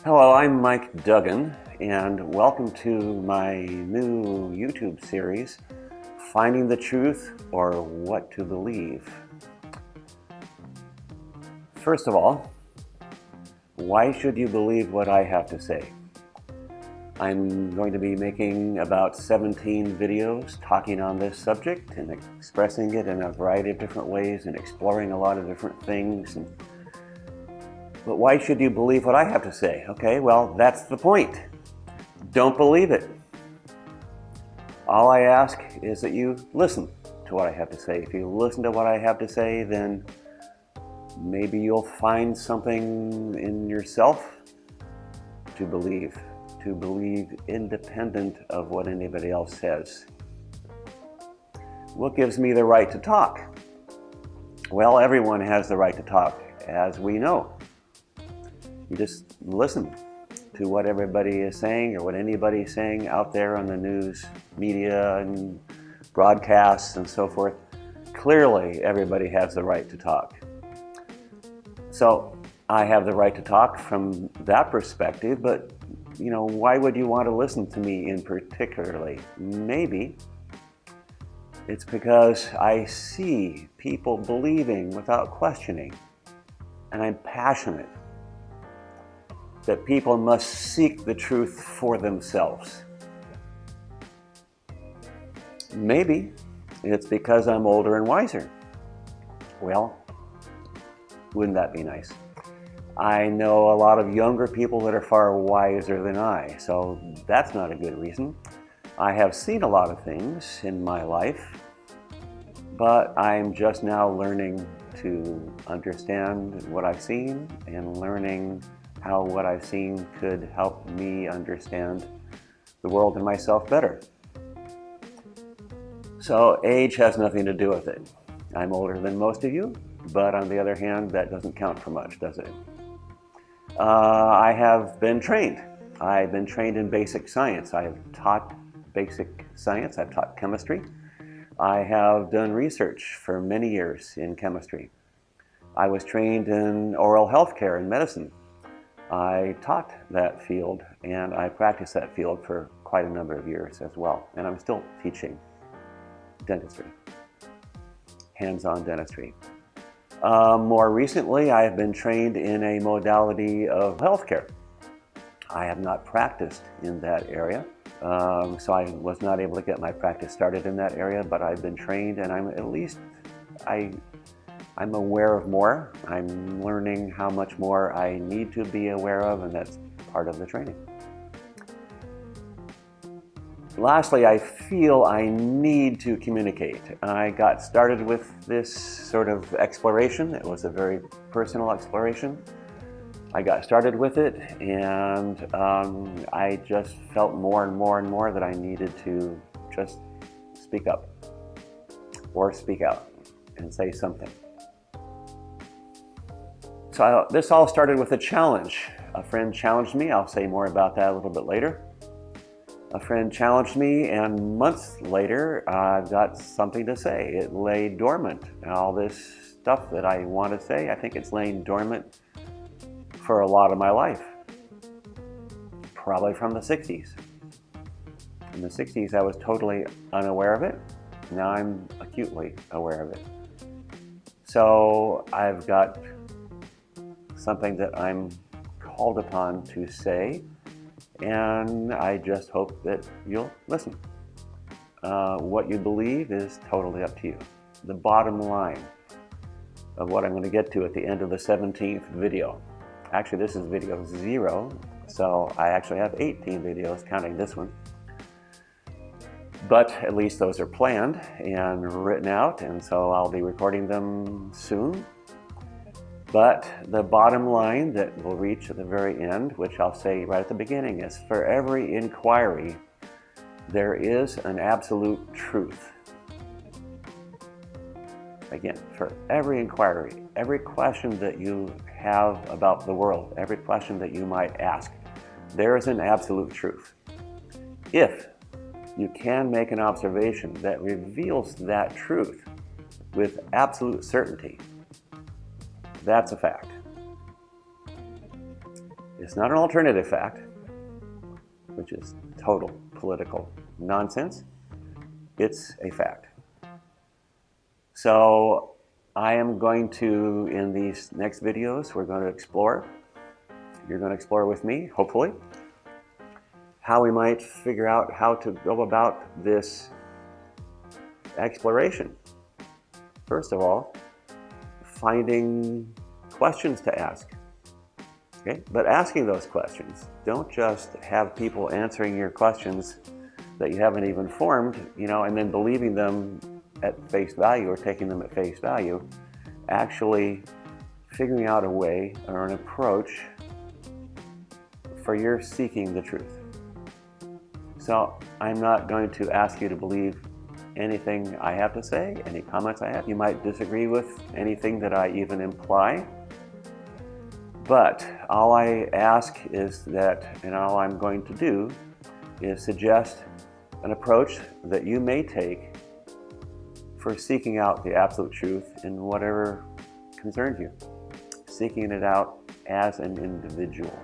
Hello, I'm Mike Duggan, and welcome to my new YouTube series, Finding the Truth or What to Believe. First of all, why should you believe what I have to say? I'm going to be making about 17 videos talking on this subject and expressing it in a variety of different ways and exploring a lot of different things. But why should you believe what I have to say? Okay, well, that's the point. Don't believe it. All I ask is that you listen to what I have to say. If you listen to what I have to say, then maybe you'll find something in yourself to believe independent of what anybody else says. What gives me the right to talk? Well, everyone has the right to talk, as we know. You just listen to what everybody is saying or what anybody is saying out there on the news, media, and broadcasts and so forth. Clearly, everybody has the right to talk. So I have the right to talk from that perspective, but why would you want to listen to me in particularly? Maybe it's because I see people believing without questioning, and I'm passionate that people must seek the truth for themselves. Maybe it's because I'm older and wiser. Well, wouldn't that be nice? I know a lot of younger people that are far wiser than I, so that's not a good reason. I have seen a lot of things in my life, but I'm just now learning to understand what I've seen and learning how what I've seen could help me understand the world and myself better. So age has nothing to do with it. I'm older than most of you, but on the other hand, that doesn't count for much, does it? I have been trained. I've been trained in basic science. I have taught basic science. I've taught chemistry. I have done research for many years in chemistry. I was trained in oral health care and medicine. I taught that field and I practiced that field for quite a number of years as well. And I'm still teaching dentistry, hands-on dentistry. More recently, I have been trained in a modality of healthcare. I have not practiced in that area, so I was not able to get my practice started in that area, but I've been trained and I'm aware of more. I'm learning how much more I need to be aware of, and that's part of the training. Lastly, I feel I need to communicate. I got started with this sort of exploration. It was a very personal exploration. I got started with it, and I just felt more and more that I needed to just speak up or speak out and say something. So this all started with a challenge. A friend challenged me. I'll say more about that a little bit later. A friend challenged me, and months later, I've got something to say. It lay dormant. All this stuff that I want to say, I think it's laying dormant for a lot of my life. Probably from the 60s. In the 60s, I was totally unaware of it. Now I'm acutely aware of it. So I've got something that I'm called upon to say, and I just hope that you'll listen. What you believe is totally up to you. The bottom line of what I'm going to get to at the end of the 17th video. Actually, this is video 0, so I actually have 18 videos counting this one. But at least those are planned and written out, and so I'll be recording them soon. But the bottom line that we'll reach at the very end, which I'll say right at the beginning, is for every inquiry, there is an absolute truth. Again, for every inquiry, every question that you have about the world, every question that you might ask, there is an absolute truth. If you can make an observation that reveals that truth with absolute certainty, that's a fact. It's not an alternative fact, which is total political nonsense. It's a fact. So I am going to, in these next videos, we're going to explore, you're going to explore with me, hopefully, how we might figure out how to go about this exploration. First of all, finding questions to ask. Okay? But asking those questions. Don't just have people answering your questions that you haven't even formed, and then believing them at face value or taking them at face value. Actually figuring out a way or an approach for your seeking the truth. So I'm not going to ask you to believe anything I have to say, any comments I have. You might disagree with anything that I even imply. But all I ask is that, and all I'm going to do is suggest an approach that you may take for seeking out the absolute truth in whatever concerns you. Seeking it out as an individual.